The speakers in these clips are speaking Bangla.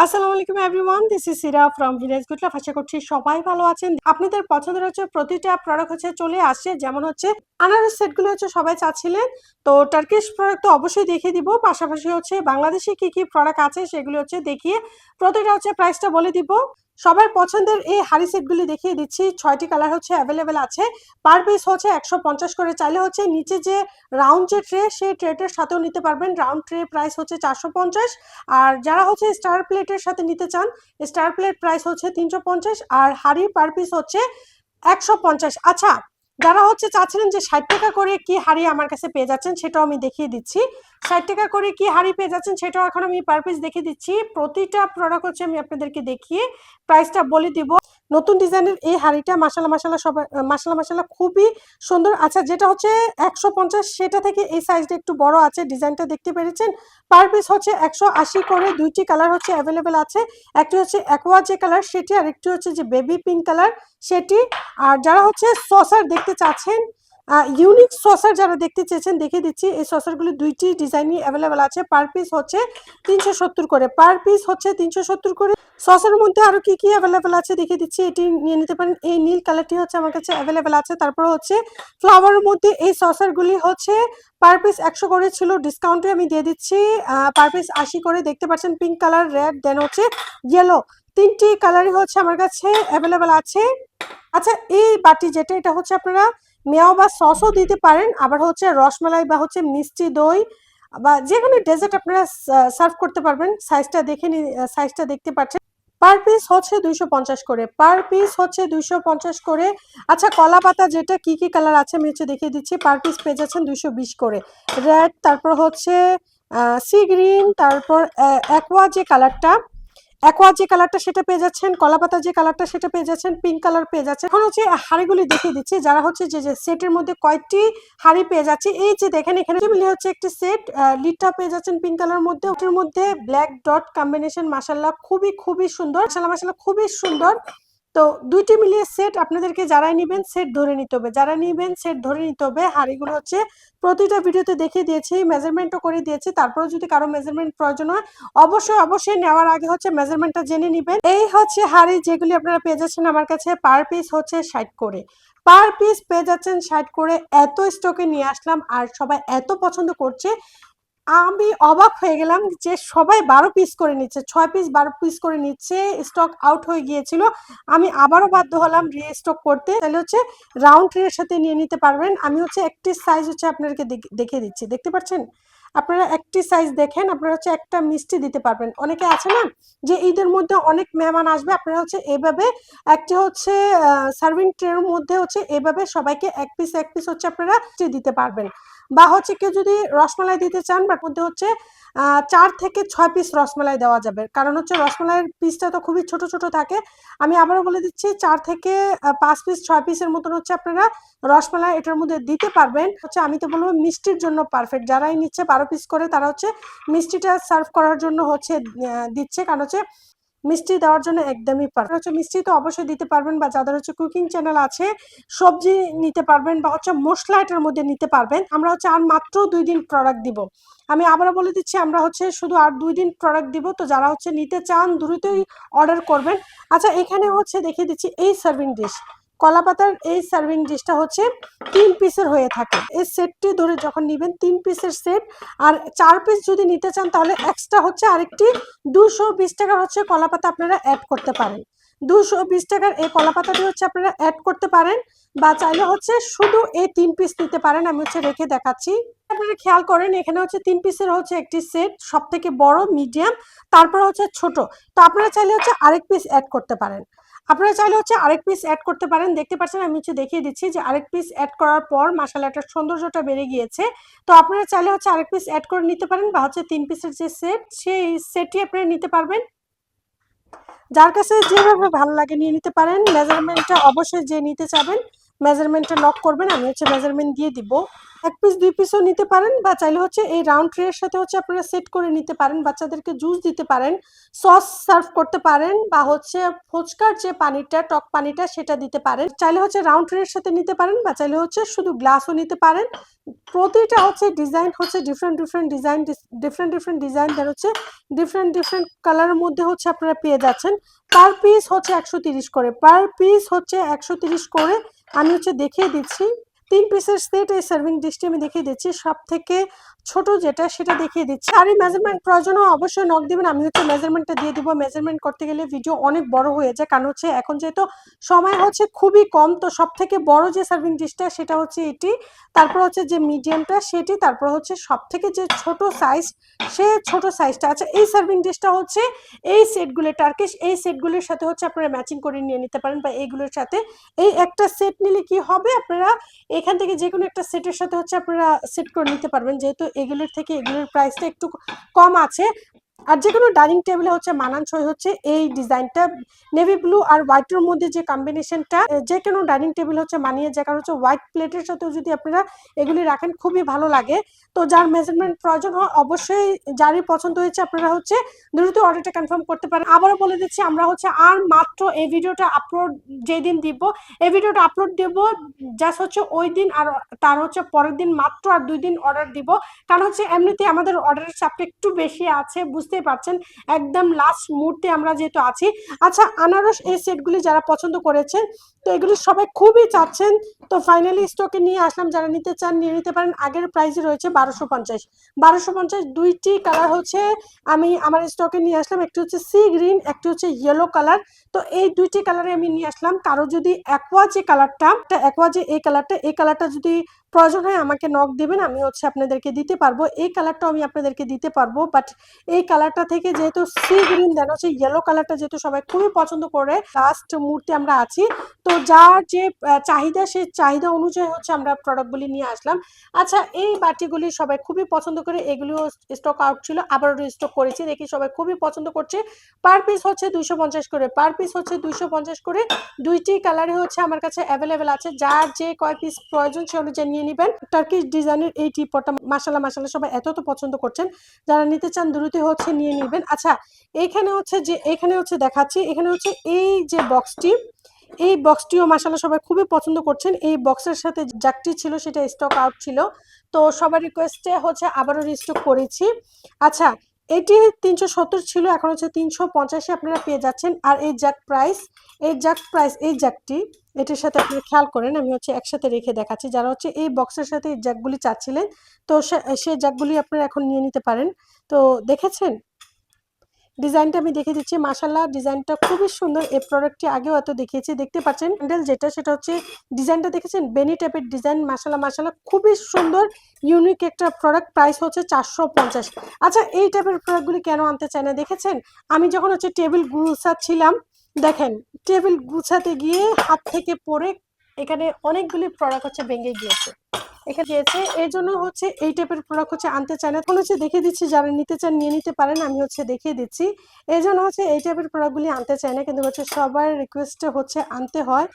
আসসালামু আলাইকুম everyone, this is Sira from village good life. আশা করছি সবাই ভালো আছেন। আপনাদের পছন্দের প্রতিটা প্রোডাক্ট চলে আসছে, যেমন আনারস সেটগুলো সবাই চাচ্ছিলেন। তো টার্কিশ প্রোডাক্ট তো অবশ্যই দেখিয়ে দিব, পাশাপাশি বাংলাদেশি কি কি প্রোডাক্ট আছে সেগুলো দেখিয়ে প্রতিটা প্রাইসটা বলে দিব। সবার পছন্দের এই হাড়ি সেটগুলি দেখিয়ে দিচ্ছি। 6টি কালার অ্যাভেলেবেল আছে। পার পিস 150 করে। চাইলে নিচে যে রাউন্ড যে ট্রে, সেই ট্রেটার সাথেও নিতে পারবেন। Round tray price 450। আর যারা স্টার প্লেটের সাথে নিতে চান, স্টার প্লেট প্রাইস 350। আর হাড়ি পার পিস 150। আচ্ছা, যারা চাচ্ছিলেন যে 60 টাকা করে কি হাড়ি আমার কাছে পেয়ে যাচ্ছেন, সেটাও আমি দেখিয়ে দিচ্ছি। 60 টাকা করে কি হাড়ি পেয়ে যাচ্ছেন সেটাও এখন আমি পার পিস দেখিয়ে দিচ্ছি। প্রতিটা প্রোডাক্ট আমি আপনাদেরকে দেখিয়ে প্রাইসটা বলে দিব। নতুন ডিজাইনের এই হাড়িটা মাশাআল্লাহ মাশাআল্লাহ সবাই মাশাআল্লাহ মাশাআল্লাহ খুবই সুন্দর। আচ্ছা, যেটা 150, সেটা থেকে এই সাইজটা একটু বড় আছে। ডিজাইনটা দেখতে পেরেছেন। পার পিস 180 করে। দুইটি কালার অ্যাভেলেবেল আছে। একটি অ্যাকোয়া যে কালার সেটি, আর একটি যে বেবি পিঙ্ক কালার সেটি। আর যারা সসার দেখতে চাচ্ছেন, ইউনিক সসার যারা দেখতে চেয়েছেন, দেখিয়ে দিচ্ছি। এই সসারগুলো দুইটি ডিজাইনই অ্যাভেলেবেল আছে। পার পিস 370 করে। পার পিস 370 করে। সসের মধ্যে আরো কি কি অ্যাভেলেবেল আছে দেখিয়ে দিচ্ছি। এটি নিয়ে নিতে পারেন। এই নীল কালারটি আমার কাছে অ্যাভেলেবেল আছে। তারপর ফ্লাওয়ারের মধ্যে এই সসারগুলি পার পিস 100 করে ছিল, ডিসকাউন্টে আমি দিয়ে দিচ্ছি পার পিস 80 করে। দেখতে পাচ্ছেন পিঙ্ক কালার, রেড, দেন ইয়েলো, তিনটি কালারই আমার কাছে অ্যাভেলেবেল আছে। আচ্ছা, এই বাটি যেটা, এটা আপনারা মেয়াও বা সসও দিতে পারেন। আবার রসমালাই বা মিষ্টি দই বা যে কোনো ডেজার্ট আপনারা সার্ভ করতে পারবেন। সাইজটা দেখে সাইজটা দেখতে পাচ্ছেন। পার পিস 250 করে। পার পিস 250 করে। আচ্ছা, কলা পাতা যেটা কি কি কালার আছে আমি দেখিয়ে দিচ্ছি। পার পিস পেয়ে যাচ্ছেন 220 করে। রেড, তারপর সি গ্রিন, তারপর অ্যাকোয়া যে কালারটা সেটা পেয়ে যাচ্ছেন। কলা পাতা যে কালারটা সেটা পেয়ে যাচ্ছেন। পিঙ্ক কালার পেয়ে যাচ্ছে। এখন হাড়িগুলি দেখিয়ে দিচ্ছি। যারা যে সেটের মধ্যে কয়েকটি হাড়ি পেয়ে যাচ্ছে, এই যে দেখেন এখানে মিলে একটি সেট। লিডটা পেয়ে যাচ্ছেন পিঙ্ক কালার মধ্যে, ওটার মধ্যে ব্ল্যাক ডট কম্বিনেশন। মাশাআল্লাহ খুবই খুবই সুন্দর। মাশাআল্লাহ মাশাআল্লাহ খুবই সুন্দর। তো দুইটি মিলিয়ে সেট। আপনাদেরকে যারাই নিবেন সেট ধরে নিতে হবে, যারা নিবেন সেট ধরে নিতে হবে। হাড়িগুলো প্রতিটা ভিডিওতে দেখিয়ে দিয়েছি, মেজারমেন্টও করে দিয়েছি। তারপরে যদি কারো মেজারমেন্ট প্রয়োজন হয়, অবশ্যই অবশ্যই নেওয়ার আগে মেজারমেন্টটা জেনে নিবেন। এই হাড়ি যেগুলি আপনারা পেয়ে যাচ্ছেন আমার কাছে, পার পিস 60 করে। পার পিস পেয়ে যাচ্ছেন 60 করে। এত স্টকে নিয়ে আসলাম আর সবাই এত পছন্দ করছে, আমি অবাক হয়ে গেলাম যে সবাই 12 পিস করে নিচ্ছে, 6 পিস 12 পিস করে নিচ্ছে। স্টক আউট হয়ে গিয়েছিল, আমি আবারও বাধ্য হলাম রিস্টক করতে। তাহলে রাউন্ড ট্রে এর সাথে নিয়ে নিতে পারবেন। আমি একটি সাইজ আপনাদেরকে দেখিয়ে দিচ্ছি। দেখতে পাচ্ছেন? আপনারা একটি সাইজ দেখেন, আপনারা একটা মিষ্টি দিতে পারবেন। অনেকে আছে না যে ঈদের মধ্যে অনেক মেহমান আসবে, আপনারা এভাবে একটি সার্ভিং ট্রের মধ্যে এভাবে সবাইকে এক পিস এক পিস আপনারা দিতে পারবেন। বা কেউ যদি রসমালাই দিতে চান, বাট মধ্যে 4 থেকে 6 পিস রসমালাই দেওয়া যাবে। কারণ রসমালাইয়ের পিসটা তো খুবই ছোট ছোট থাকে। আমি আবারও বলে দিচ্ছি, 4 থেকে 5 পিস 6 পিসের মতন আপনারা রসমালাই এটার মধ্যে দিতে পারবেন। আমি তো বলবো মিষ্টির জন্য পারফেক্ট। যারাই নিচ্ছে 12 পিস করে, তারা মিষ্টিটা সার্ভ করার জন্য দিচ্ছে। কারণ মিষ্টি দেওয়ার জন্য একদমই পারফেক্ট। মিষ্টি তো অবশ্যই দিতে পারবেন, বা যাদের কুকিং চ্যানেল আছে, সবজি নিতে পারবেন, বা মশলা এটার মধ্যে নিতে পারবেন। আমরা আর মাত্র 2 দিন প্রোডাক্ট দিব। আমি আবারও বলে দিচ্ছি, আমরা শুধু আর 2 দিন প্রোডাক্ট দিব। তো যারা নিতে চান দ্রুতই অর্ডার করবেন। আচ্ছা, এখানে দেখিয়ে দিচ্ছি এই সার্ভিং ডিশ। কলা পাতার এই সার্ভিং ডিশটা 3 পিসের হয়ে থাকে। এই সেটটি ধরে যখন নিবেন, 3 পিসের সেট। আর 4 পিস যদি নিতে চান, তাহলে এক্সট্রা আরেকটি 220 টাকার কলা পাতা আপনারা অ্যাড করতে পারেন। 220 টাকার এই কলা পাতাটি আপনারা অ্যাড করতে পারেন, বা চাইলে শুধু এই 3 পিস নিতে পারেন। আমি রেখে দেখাচ্ছি। আপনারা খেয়াল করেন, এখানে 3 পিসের একটি সেট, সব থেকে বড়, মিডিয়াম, তারপর ছোট। তো আপনারা চাইলে আরেক পিস অ্যাড করতে পারেন। আপনারা চাইলে আরেক পিস অ্যাড করতে পারেন। দেখতে পাচ্ছেন আমি দেখিয়ে দিচ্ছি যে আরেক পিস অ্যাড করার পর মাশাআল্লাহ একটা সৌন্দর্যটা বেড়ে গিয়েছে। তো আপনারা চাইলে আরেক পিস অ্যাড করে নিতে পারেন, বা 3 পিসের যে সেট, সেই সেটটি আপনারা নিতে পারবেন। যার কাছে যেভাবে ভালো লাগে নিয়ে নিতে পারেন। মেজারমেন্টটা অবশ্যই যে নিতে চাবেন, মেজারমেন্টটা নক করবেন, আমি মেজারমেন্ট দিয়ে দিব। এক পিস 2 পিসও নিতে পারেন, বা চাইলে হচ্ছে এই রাউন্ড ট্রে এর সাথে হচ্ছে আপনারা সেট করে নিতে পারেন। বাচ্চাদেরকে জুস দিতে পারেন, সস সার্ভ করতে পারেন, বা হচ্ছে ফুচকার যে পানিটা, টক পানিটা সেটা দিতে পারেন। চাইলে হচ্ছে রাউন্ড ট্রে এর সাথে নিতে পারেন, বা চাইলে হচ্ছে শুধু গ্লাসও নিতে পারেন। প্রতিটা হচ্ছে ডিজাইন হচ্ছে ডিফারেন্ট ডিফারেন্ট ডিজাইন, দেন হচ্ছে ডিফারেন্ট কালারের মধ্যে হচ্ছে আপনারা পেয়ে যাচ্ছেন। পার পিস হচ্ছে 130 করে, পার পিস হচ্ছে 130 করে। আমি হচ্ছে দেখিয়ে দিচ্ছি 3 পিসের সেট। এই সার্ভিং ডিশটি আমি দেখিয়ে দিচ্ছি, সব থেকে ছোট যেটা সেটা দেখিয়ে দিচ্ছি। আর এই মেজারমেন্ট প্রয়োজন অবশ্যই নক দিবেন, আমি হচ্ছে মেজারমেন্টটা দিয়ে দিব। মেজারমেন্ট করতে গেলে ভিডিও অনেক বড় হয়ে যায়, কারণ হচ্ছে এখন যেহেতু সময় হচ্ছে খুবই কম, তো সব থেকে বড় যে সার্ভিং ডিশটা সেটা হচ্ছে এটি, তারপর হচ্ছে যে মিডিয়ামটা সেটি, তারপর হচ্ছে সব থেকে যে ছোট সাইজ সে ছোট সাইজটা। আচ্ছা, এই সার্ভিং ডিশটা হচ্ছে এই সেটগুলো টার্কিশ, এই সেটগুলোর সাথে হচ্ছে আপনারা ম্যাচিং করে নিয়ে নিতে পারেন, বা এইগুলোর সাথে এই একটা সেট নিলে কি হবে, আপনারা এখান থেকে যে কোনো একটা সেটের সাথে হচ্ছে আপনারা সেট করে নিতে পারবেন, যেহেতু এগুলোর থেকে এগুলোর প্রাইসটা একটু কম আছে। আর যে কোনো ডাইনিং টেবিলে হচ্ছে মানানসই হচ্ছে এই ডিজাইনটা। নেভি ব্লু আর হোয়াইটের মধ্যে যে কম্বিনেশনটা যে কোনো ডাইনিং টেবিল হচ্ছে মানিয়ে যায়, কারণ হচ্ছে হোয়াইট প্লেটের সাথেও যদি আপনারা এগুলি রাখেন খুবই ভালো লাগে। তো যার মেজারমেন্ট প্রয়োজন হয় অবশ্যই, যারই পছন্দ হয়েছে আপনারা হচ্ছে দ্রুত অর্ডারটা কনফার্ম করতে পারেন। আবারও বলে দিচ্ছি, আমরা হচ্ছে আর মাত্র এই ভিডিওটা আপলোড যেদিন দিব, এই ভিডিওটা আপলোড দেব জাস্ট হচ্ছে ওই দিন, আর তার হচ্ছে পরের দিন মাত্র আর 2 দিন অর্ডার দিব, কারণ হচ্ছে এমনিতে আমাদের অর্ডারের চাপটা একটু বেশি আছে, বুঝতেই পারছেন, একদম লাস্ট মুহূর্তে আমরা যেহেতু আছি। আচ্ছা, আনারস এই সেটগুলি যারা পছন্দ করেছেন, তো এগুলি সবাই খুবই চাচ্ছেন, তো ফাইনালি স্টকে নিয়ে আসলাম। যারা নিতে চান নিয়ে নিতে পারেন। আগের প্রাইসে রয়েছে 1250 দুইটি কালার হচ্ছে আমি আমার স্টকে নিয়ে আসলাম, একটি হচ্ছে সি গ্রিন, একটি হচ্ছে ইয়েলো কালার। তো এই দুইটি কালারে আমি নিয়ে আসলাম। কারো যদি অ্যাকোয়া যে কালারটা, অ্যাকোয়া যে এই কালারটা যদি প্রয়োজন হয় আমাকে নক দিবেন, আমি হচ্ছে আপনাদেরকে দিতে পারবো। এই কালারটাও আমি আপনাদেরকে দিতে পারবো, বাট এই কালারটা থেকে যেহেতু সি গ্রিন দেন হচ্ছে ইয়েলো কালারটা যেহেতু সবাই খুবই পছন্দ করে, লাস্ট মুহূর্তে আমরা আছি, তো যার যে চাহিদা সেই চাহিদা অনুযায়ী হচ্ছে আমরা প্রোডাক্টগুলি নিয়ে আসলাম। আচ্ছা, এই বাটিগুলি সবাই খুবই পছন্দ করে, এগুলিও স্টক আউট ছিল, আবারও স্টক করেছি, দেখি সবাই খুবই পছন্দ করছে। পার পিস হচ্ছে 250 করে, পার পিস হচ্ছে 250 করে। দুইটি কালারে হচ্ছে আমার কাছে অ্যাভেলেবেল আছে, যার যে কয় পিস প্রয়োজন সে অনুযায়ী নিয়ে নেবেন। টার্কিশ ডিজাইনের এই টিপটটা মাশাআল্লাহ সবাই এত পছন্দ করছেন, যারা নিতে চান দ্রুত হচ্ছে নিয়ে নেবেন। আচ্ছা, এখানে হচ্ছে দেখাচ্ছি, এখানে হচ্ছে এই যে বক্সটি, এই বক্সটিও মাশাআল্লাহ সবাই খুবই পছন্দ করছেন। এই বক্সের সাথে জাকটি ছিল সেটা স্টক আউট ছিল, তো সবার রিকোয়েস্টে হচ্ছে আবারও রিস্টক করেছি। আচ্ছা, এটি 370 ছিল, এখন হচ্ছে 350 আপনারা পেয়ে যাচ্ছেন। আর এই জাকটি এটির সাথে আপনারা খেয়াল করেন, আমি হচ্ছে একসাথে রেখে দেখাচ্ছি। যারা হচ্ছে এই বক্সের সাথে এই জ্যাকগুলি চাচ্ছিলেন, তো সেই জ্যাকগুলি আপনারা এখন নিয়ে নিতে পারেন। তো দেখেছেন ডিজাইনটা আমি দেখে দিচ্ছি, মাশাআল্লাহ ডিজাইনটা খুবই সুন্দর। এই প্রোডাক্টটি আগেও এত দেখিয়েছি, দেখতে পাচ্ছেন হ্যান্ডেল যেটা সেটা হচ্ছে ডিজাইনটা দেখেছেন, বেনি টাইপের ডিজাইন, মাশাআল্লাহ খুবই সুন্দর ইউনিক একটা প্রোডাক্ট। প্রাইস হচ্ছে 450। আচ্ছা, এই টাইপের প্রোডাক্টগুলি কেন আনতে চায় না দেখেছেন, আমি যখন হচ্ছে টেবিল গুছাচ্ছিলাম, দেখেন টেবিল গুছাতে গিয়ে হাত থেকে পড়ে এখানে অনেকগুলি প্রোডাক্ট হচ্ছে ভেঙে গিয়েছে, এখানে গিয়েছে, এই জন্য হচ্ছে এই টাইপের প্রোডাক্ট হচ্ছে আনতে চায় না। এখন হচ্ছে দেখিয়ে দিচ্ছি, যারা নিতে চান নিয়ে নিতে পারেন, আমি হচ্ছে দেখিয়ে দিচ্ছি। এই জন্য হচ্ছে এই টাইপের প্রোডাক্টগুলি আনতে চায় না, কিন্তু হচ্ছে সবার রিকোয়েস্টে হচ্ছে আনতে হয়।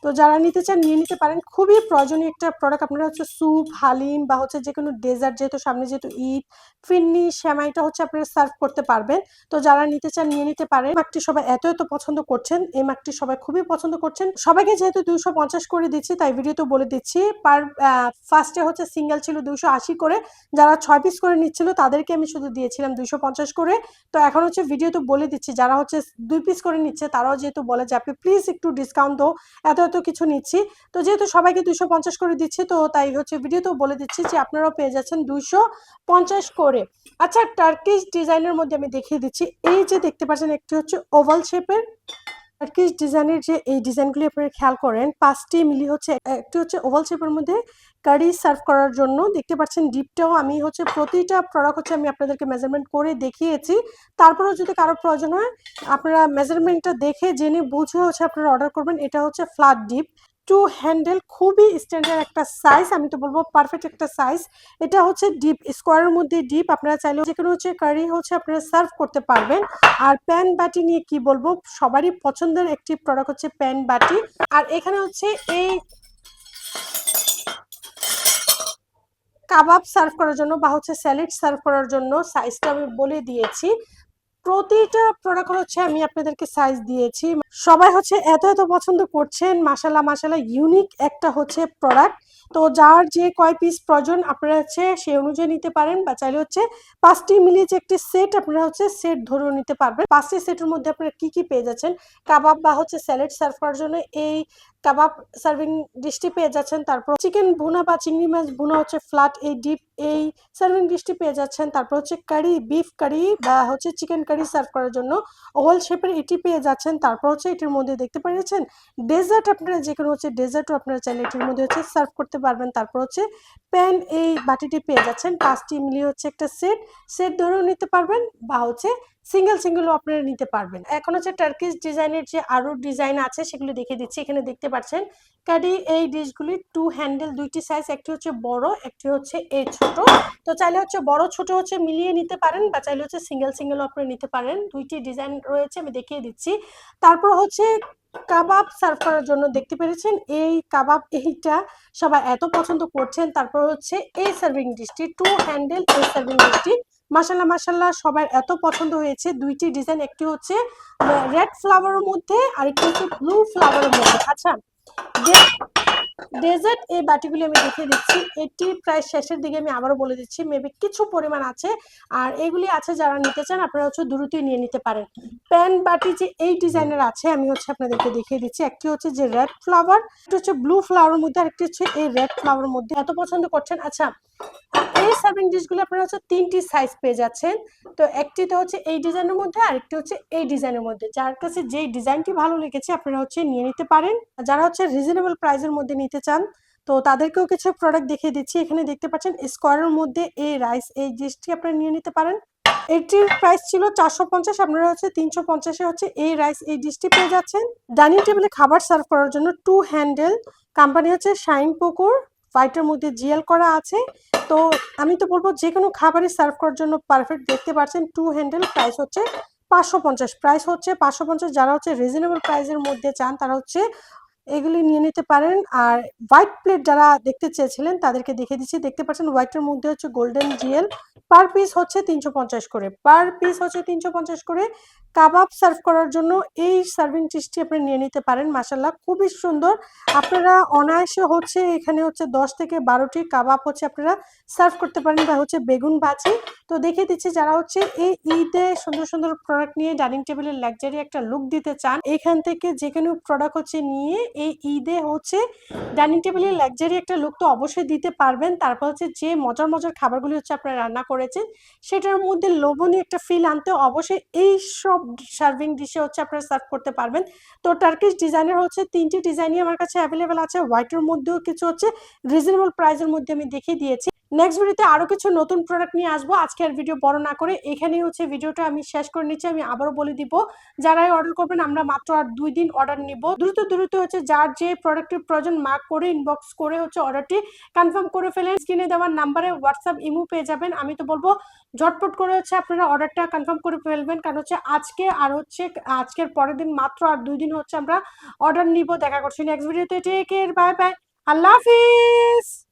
তো যারা নিতে চান নিয়ে নিতে পারেন, খুবই প্রয়োজনীয় একটা প্রোডাক্ট। আপনারা হচ্ছে স্যুপ, হালিম বা হচ্ছে যে কোনো ডেজার্ট, যেহেতু সামনে যেহেতু ঈদ, ফিরনি, সেমাইটা হচ্ছে আপনারা সার্ভ করতে পারবেন। তো যারা নিতে চান নিয়ে নিতে পারেন। মাকটি সবাই এত পছন্দ করছেন, এই মাকটি সবাই খুবই পছন্দ করছেন। সবাইকে যেহেতু 250 করে দিচ্ছি, তাই ভিডিওতে বলে দিচ্ছি, পার ফার্স্টে হচ্ছে সিঙ্গেল ছিল 280 করে, যারা 6 পিস করে নিচ্ছিল তাদেরকে আমি শুধু দিয়েছিলাম 250 করে। তো এখন হচ্ছে ভিডিওতে বলে দিচ্ছি, যারা হচ্ছে 2 পিস করে নিচ্ছে তারাও যেহেতু বলে যে আপনি প্লিজ একটু ডিসকাউন্ট দাও, এত কিছু নিচ্ছি, তো যেহেতু সবাইকে 250 করে দিচ্ছি, তো তাই হচ্ছে ভিডিওতেও বলে দিচ্ছি যে আপনারাও পেয়ে যাচ্ছেন 250 করে। আচ্ছা, টার্কিশ ডিজাইনের মধ্যে আমি দেখিয়ে দিচ্ছি, এই যে দেখতে পাচ্ছেন একটি হচ্ছে ওভাল শেপের টার্কিশ ডিজাইনের, যে এই ডিজাইনগুলি আপনারা খেয়াল করেন, 5টি মিলি হচ্ছে, একটি হচ্ছে ওভাল শেপের মধ্যে কারি সার্ভ করার জন্য। দেখতে পাচ্ছেন ডিপটাও আমি হচ্ছে প্রতিটা প্রোডাক্ট হচ্ছে আমি আপনাদেরকে মেজারমেন্ট করে দেখিয়েছি। তারপরেও যদি কারো প্রয়োজন হয় আপনারা মেজারমেন্টটা দেখে জেনে বুঝে হচ্ছে আপনারা অর্ডার করবেন। এটা হচ্ছে ফ্ল্যাট ডিপ টু হ্যান্ডেল, খুবই স্ট্যান্ডার্ড একটা সাইজ, আমি তো বলবো পারফেক্ট একটা সাইজ। এটা হচ্ছে ডিপ, স্কোয়ারের মধ্যে ডিপ, আপনারা চাইলে যে কোনো হচ্ছে কারি হচ্ছে আপনারা সার্ভ করতে পারবেন। আর প্যান বাটি নিয়ে কি বলবো, সবারই পছন্দের একটি প্রোডাক্ট হচ্ছে প্যান বাটি। আর এখানে হচ্ছে এই কাবাব সার্ভ করার জন্য বা হচ্ছে স্যালাড সার্ভ করার জন্য সাইজটা আমি বলে দিয়েছি। প্রতিটা প্রোডাক্ট হচ্ছে আমি আপনাদেরকে সাইজ দিয়েছি। সবাই হচ্ছে এত এত পছন্দ করছেন, মাশাল্লাহ মাশাল্লাহ, ইউনিক একটা হচ্ছে প্রোডাক্ট। তো যার যে কয় পিস প্রয়োজন আপনারা হচ্ছে সেই অনুযায়ী নিতে পারেন, বা চাইলে হচ্ছে 5টি মিলিয়ে যে একটি সেট আপনারা হচ্ছে সেট ধরেও নিতে পারবেন। 5টি সেটের মধ্যে আপনারা কি কি পেয়ে যাচ্ছেন, কাবাব বা হচ্ছে স্যালাড সার্ভ করার জন্য এই কাবাব সার্ভিং ডিশটি পেয়ে যাচ্ছেন, তারপর চিকেন ভুনা বা চিংড়ি মাছ ভুনা হচ্ছে ফ্ল্যাট এই ডিপ এই সার্ভিং ডিশটি পেয়ে যাচ্ছেন, তারপর হচ্ছে কারি বিফ কারি বা হচ্ছে চিকেন কারি সার্ভ করার জন্য ওভাল শেপের এটি পেয়ে যাচ্ছেন, তারপর হচ্ছে এটির মধ্যে দেখতে পেয়েছেন ডেজার্ট, আপনারা যে কোনো হচ্ছে ডেজার্টও আপনারা চাইলে এটির মধ্যে হচ্ছে সার্ভ করতে পারবেন। তারপর হচ্ছে প্যান এই বাটিটি পেয়ে যাচ্ছেন, 5টি মিলিয়ে হচ্ছে একটা সেট সেট ধরেও নিতে পারবেন, বা হচ্ছে সিঙ্গেল সিঙ্গেলও আপনারা নিতে পারবেন। এখন হচ্ছে টার্কিশ ডিজাইনের যে আরো ডিজাইন আছে সেগুলো দেখে দিচ্ছি। এখানে দেখতে পাচ্ছেন কারি এই ডিশগুলি 2 হ্যান্ডেল, 2টি সাইজ, একটি হচ্ছে বড় একটি হচ্ছে এই ছোট। তো চাইলে হচ্ছে বড় ছোট হচ্ছে মিলিয়ে নিতে পারেন, বা চাইলে হচ্ছে সিঙ্গেল সিঙ্গেলও আপনারা নিতে পারেন। 2টি ডিজাইন রয়েছে, আমি দেখিয়ে দিচ্ছি। তারপর হচ্ছে কাবাব সার্ভ করার জন্য দেখতে পেরেছেন এই কাবাব, এইটা সবাই এত পছন্দ করছেন। তারপর হচ্ছে এই সার্ভিং ডিশটি 2 হ্যান্ডেল এই সার্ভিং ডিশটি মাশাল্লাহ মাশাল্লাহ সবার এত পছন্দ হয়েছে। 2টি ডিজাইন, একটি হচ্ছে রেড ফ্লাওয়ারের মধ্যে আর একটি হচ্ছে ব্লু ফ্লাওয়ারের মধ্যে। আচ্ছা, ডেজার্ট এই বাটিগুলি আমি দেখিয়ে দিচ্ছি। এটি প্রায় শেষের দিকে, আমি আবারও বলে দিচ্ছি, মেবি কিছু পরিমাণ আছে। আর এগুলি আছে যারা নিতে চান আপনারা হচ্ছে দ্রুতই নিয়ে নিতে পারেন। প্যান বাটি যে এই ডিজাইনের আছে আমি হচ্ছে আপনাদেরকে দেখিয়ে দিচ্ছি। একটি হচ্ছে যে রেড ফ্লাওয়ার, একটি হচ্ছে ব্লু ফ্লাওয়ারের মধ্যে, আর একটি হচ্ছে এই রেড ফ্লাওয়ারের মধ্যে। এত পছন্দ করছেন। আচ্ছা, এই সার্ভিং ডিশগুলো আপনারা হচ্ছে 3টি সাইজ পেয়ে যাচ্ছেন। তো একটিতে হচ্ছে এই ডিজাইনের মধ্যে, আরেকটি হচ্ছে এই ডিজাইনের মধ্যে। যার কাছে যেই ডিজাইনটি ভালো লেগেছে আপনারা হচ্ছে নিয়ে নিতে পারেন। যারা হচ্ছে রিজনেবল প্রাইসের মধ্যে নিতে চান তো তাদেরকেও কিছু প্রোডাক্ট দেখিয়ে দিচ্ছি। এখানে দেখতে পাচ্ছেন স্কোয়ারের মধ্যে এই রাইস এই ডিশটি আপনারা নিয়ে নিতে পারেন। এটির প্রাইস ছিল 450, আপনারা হচ্ছে 350-এ হচ্ছে এই রাইস এই ডিশটি পেয়ে যাচ্ছেন। ডাইনিং টেবিলে খাবার সার্ভ করার জন্য 2 হ্যান্ডেল, কোম্পানি হচ্ছে শাইন পুকুর, হোয়াইটের মধ্যে জিএল করা আছে। তো আমি তো বলবো যে কোনো খাবারই সার্ভ করার জন্য পারফেক্ট। দেখতে পাচ্ছেন 2 হ্যান্ডেল, প্রাইস হচ্ছে 550, প্রাইস হচ্ছে 550। যারা হচ্ছে রিজনেবল প্রাইসের মধ্যে চান তারা হচ্ছে এগুলি নিয়ে নিতে পারেন। আর হোয়াইট প্লেট যারা দেখতে চেয়েছিলেন তাদেরকে দেখে দিচ্ছি। দেখতে পাচ্ছেন হোয়াইটের মধ্যে হচ্ছে গোল্ডেন জিএল, পার পিস হচ্ছে 350 করে, পার পিস হচ্ছে 350 করে। কাবাব সার্ভ করার জন্য এই সার্ভিং ডিশটি আপনি নিয়ে নিতে পারেন। মাশাল্লাহ খুবই সুন্দর। আপনারা অনায়াসে হচ্ছে এখানে হচ্ছে 10 থেকে 12টি কাবাব হচ্ছে আপনারা সার্ভ করতে পারেন, বা হচ্ছে বেগুন ভাজি। তো দেখে দিচ্ছি যারা হচ্ছে এই ঈদে সুন্দর সুন্দর প্রোডাক্ট নিয়ে ডাইনিং টেবিলের লাক্সারি একটা লুক দিতে চান, এখান থেকে যে কোনো প্রোডাক্ট হচ্ছে নিয়ে এই ঈদে হচ্ছে ডাইনিং টেবিলের লাক্সারি একটা লুক তো অবশ্যই দিতে পারবেন। তারপর হচ্ছে যে মজার মজার খাবারগুলি হচ্ছে আপনারা রান্না করেছেন সেটার মধ্যে লোভনীয় একটা ফিল আনতে অবশ্যই এই সব সার্ভিং ডিশে হচ্ছে আপনারা সার্ভ করতে পারবেন। তো টার্কিশ ডিজাইনের হচ্ছে 3টি ডিজাইনই আমার কাছে অ্যাভেলেবেল আছে। হোয়াইটের মধ্যেও কিছু হচ্ছে রিজনেবল প্রাইসের মধ্যে আমি দেখিয়ে দিয়েছি। নেক্সট ভিডিওতে আরো কিছু নতুন প্রোডাক্ট নিয়ে আসবো। আজকে আর ভিডিও বড় না করে এখানেই হচ্ছে ভিডিওটা আমি শেষ করে নিচ্ছি। আমি আবারও বলে দিব, যারাই অর্ডার করবেন আমরা মাত্র আর 2 দিন অর্ডার নিব। দ্রুত দ্রুত হচ্ছে যার যে প্রোডাক্টের প্রয়োজন মার্ক করে ইনবক্স করে হচ্ছে অর্ডারটি কনফার্ম করে ফেলেন। স্ক্রিনে দেওয়ার নাম্বারে হোয়াটসঅ্যাপ ইমো পেয়ে যাবেন। আমি তো বলবো ঝটপট করে হচ্ছে আপনারা অর্ডারটা কনফার্ম করে ফেলবেন, কারণ হচ্ছে আজকে আর হচ্ছে আজকের পরের দিন মাত্র আর 2 দিন হচ্ছে আমরা অর্ডার নিব। দেখা করছি নেক্সট ভিডিওতে। টেক কেয়ার, বাই বাই, আল্লাহ হাফিজ।